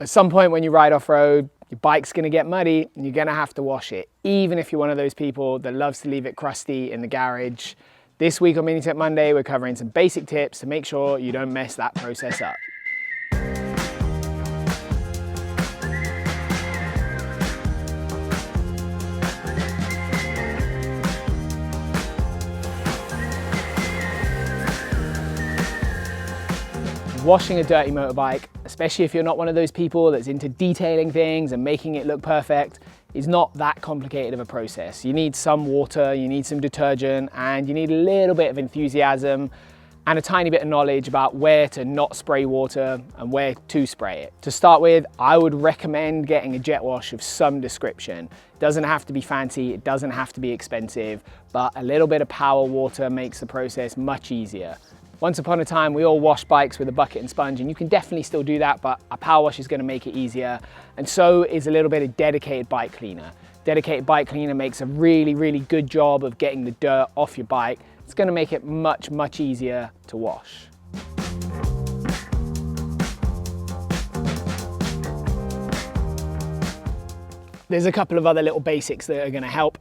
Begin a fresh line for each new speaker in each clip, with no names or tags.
At some point when you ride off-road, your bike's gonna get muddy and you're gonna have to wash it, even if you're one of those people that loves to leave it crusty in the garage. This week on MiniTip Monday, we're covering some basic tips to make sure you don't mess that process up. Washing a dirty motorbike, especially if you're not one of those people that's into detailing things and making it look perfect, is not that complicated of a process. You need some water, you need some detergent, and you need a little bit of enthusiasm and a tiny bit of knowledge about where to not spray water and where to spray it. To start with, I would recommend getting a jet wash of some description. It doesn't have to be fancy, it doesn't have to be expensive, but a little bit of power water makes the process much easier. Once upon a time, we all washed bikes with a bucket and sponge, and you can definitely still do that, but a power wash is going to make it easier. And so is a little bit of dedicated bike cleaner. Dedicated bike cleaner makes a really, really good job of getting the dirt off your bike. It's going to make it much, much easier to wash. There's a couple of other little basics that are going to help.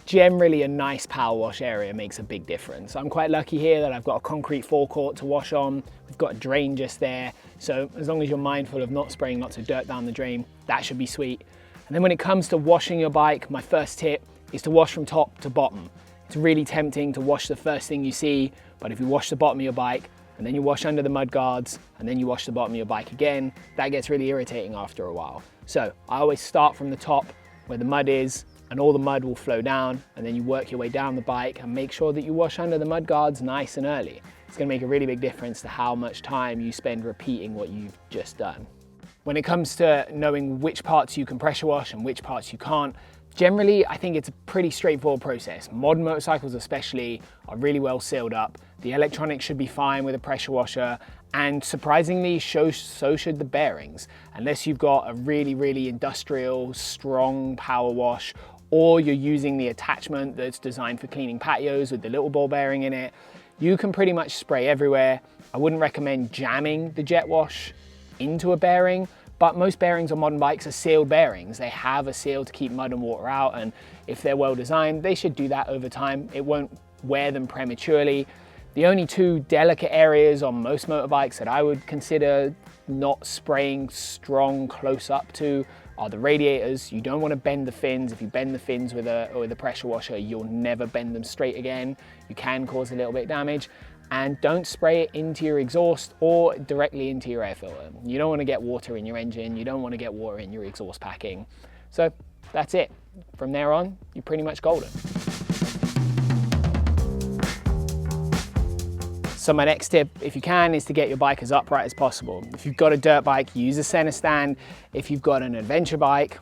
Generally, a nice power wash area makes a big difference. I'm quite lucky here that I've got a concrete forecourt to wash on. We've got a drain just there. So as long as you're mindful of not spraying lots of dirt down the drain, that should be sweet. And then when it comes to washing your bike, my first tip is to wash from top to bottom. It's really tempting to wash the first thing you see, but if you wash the bottom of your bike and then you wash under the mud guards and then you wash the bottom of your bike again, that gets really irritating after a while. So I always start from the top where the mud is, and all the mud will flow down, and then you work your way down the bike and make sure that you wash under the mud guards nice and early. It's gonna make a really big difference to how much time you spend repeating what you've just done. When it comes to knowing which parts you can pressure wash and which parts you can't, generally, I think it's a pretty straightforward process. Modern motorcycles especially are really well sealed up. The electronics should be fine with a pressure washer, and surprisingly, so should the bearings. Unless you've got a really, really industrial, strong power wash, or you're using the attachment that's designed for cleaning patios with the little ball bearing in it, you can pretty much spray everywhere. I wouldn't recommend jamming the jet wash into a bearing, but most bearings on modern bikes are sealed bearings. They have a seal to keep mud and water out, and if they're well designed, they should do that over time. It won't wear them prematurely. The only two delicate areas on most motorbikes that I would consider not spraying strong close up to are the radiators. You don't want to bend the fins. If you bend the fins with a pressure washer, you'll never bend them straight again. You can cause a little bit of damage. And don't spray it into your exhaust or directly into your air filter. You don't want to get water in your engine. You don't want to get water in your exhaust packing. So that's it. From there on, you're pretty much golden. So my next tip, if you can, is to get your bike as upright as possible. If you've got a dirt bike, use a center stand. If you've got an adventure bike,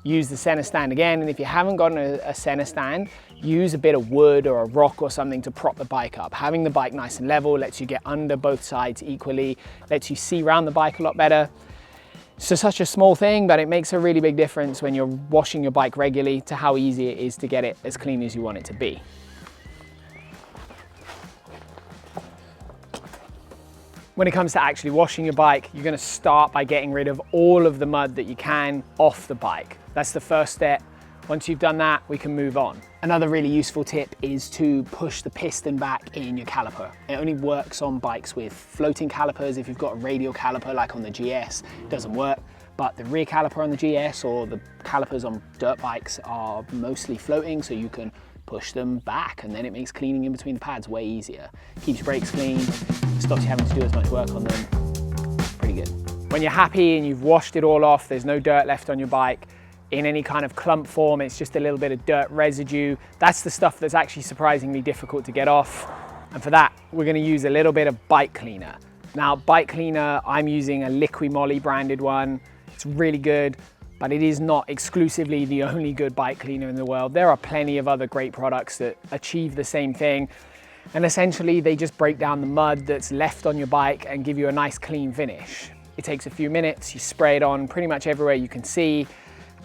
use the center stand again. And if you haven't got a center stand, use a bit of wood or a rock or something to prop the bike up. Having the bike nice and level lets you get under both sides equally, lets you see around the bike a lot better. It's just such a small thing, but it makes a really big difference when you're washing your bike regularly to how easy it is to get it as clean as you want it to be. When it comes to actually washing your bike, you're gonna start by getting rid of all of the mud that you can off the bike. That's the first step. Once you've done that, we can move on. Another really useful tip is to push the piston back in your caliper. It only works on bikes with floating calipers. If you've got a radial caliper like on the GS, it doesn't work. But the rear caliper on the GS or the calipers on dirt bikes are mostly floating, so you can push them back, and then it makes cleaning in between the pads way easier. Keeps brakes clean, stops you having to do as much work on them. Pretty good. When you're happy and you've washed it all off, there's no dirt left on your bike in any kind of clump form, it's just a little bit of dirt residue. That's the stuff that's actually surprisingly difficult to get off. And for that, we're gonna use a little bit of bike cleaner. Now, bike cleaner, I'm using a Liqui Moly branded one. It's really good, but it is not exclusively the only good bike cleaner in the world. There are plenty of other great products that achieve the same thing. And essentially, they just break down the mud that's left on your bike and give you a nice clean finish. It takes a few minutes, you spray it on pretty much everywhere you can see,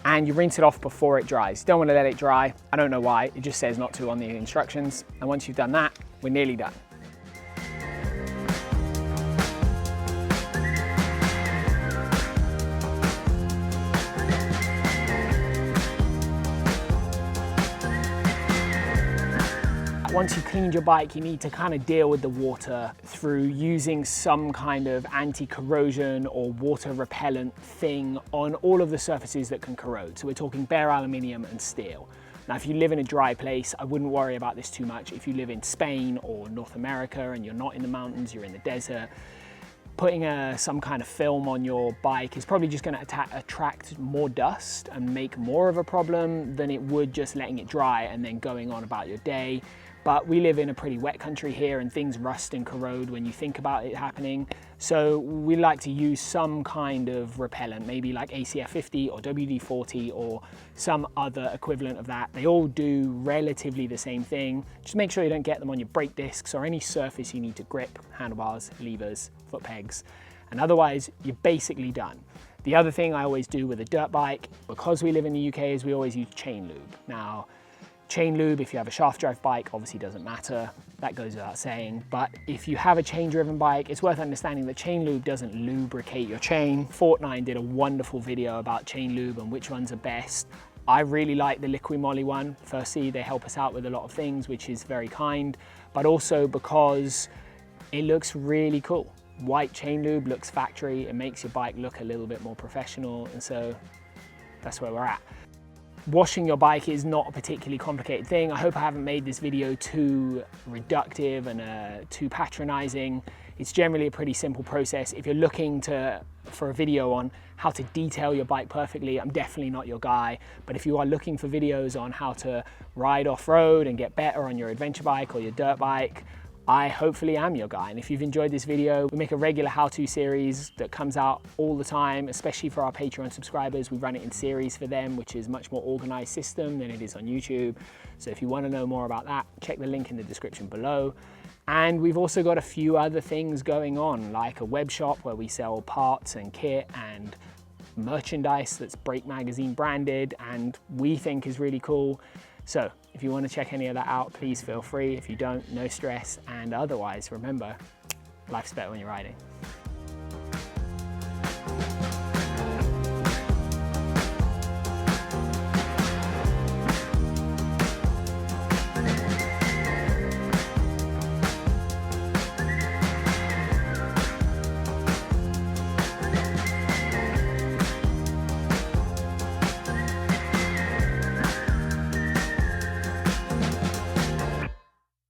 and you rinse it off before it dries. You don't want to let it dry. I don't know why, it just says not to on the instructions. And once you've done that, we're nearly done. Once you've cleaned your bike, you need to kind of deal with the water through using some kind of anti-corrosion or water repellent thing on all of the surfaces that can corrode. So we're talking bare aluminium and steel. Now, if you live in a dry place, I wouldn't worry about this too much. If you live in Spain or North America and you're not in the mountains, you're in the desert, putting some kind of film on your bike is probably just going to attract more dust and make more of a problem than it would just letting it dry and then going on about your day. But we live in a pretty wet country here and things rust and corrode when you think about it happening. So we like to use some kind of repellent, maybe like ACF 50 or WD-40 or some other equivalent of that. They all do relatively the same thing. Just make sure you don't get them on your brake discs or any surface you need to grip, handlebars, levers, foot pegs, and otherwise you're basically done. The other thing I always do with a dirt bike, because we live in the UK, is we always use chain lube. Now, chain lube, if you have a shaft drive bike, obviously doesn't matter. That goes without saying. But if you have a chain driven bike, it's worth understanding that chain lube doesn't lubricate your chain. Fortnite did a wonderful video about chain lube and which ones are best. I really like the Liqui Moly one. Firstly, they help us out with a lot of things, which is very kind, but also because it looks really cool. White chain lube looks factory. It makes your bike look a little bit more professional. And so that's where we're at. Washing your bike is not a particularly complicated thing. I hope I haven't made this video too reductive and too patronizing. It's generally a pretty simple process. If you're looking for a video on how to detail your bike perfectly, I'm definitely not your guy. But if you are looking for videos on how to ride off-road and get better on your adventure bike or your dirt bike, I hopefully am your guy. And if you've enjoyed this video, we make a regular how-to series that comes out all the time, especially for our Patreon subscribers. We run it in series for them, which is a much more organized system than it is on YouTube. So if you want to know more about that, check the link in the description below. And we've also got a few other things going on, like a web shop where we sell parts and kit and merchandise that's Brake Magazine branded and we think is really cool. So if you want to check any of that out, please feel free. If you don't, no stress. And otherwise, remember, life's better when you're riding.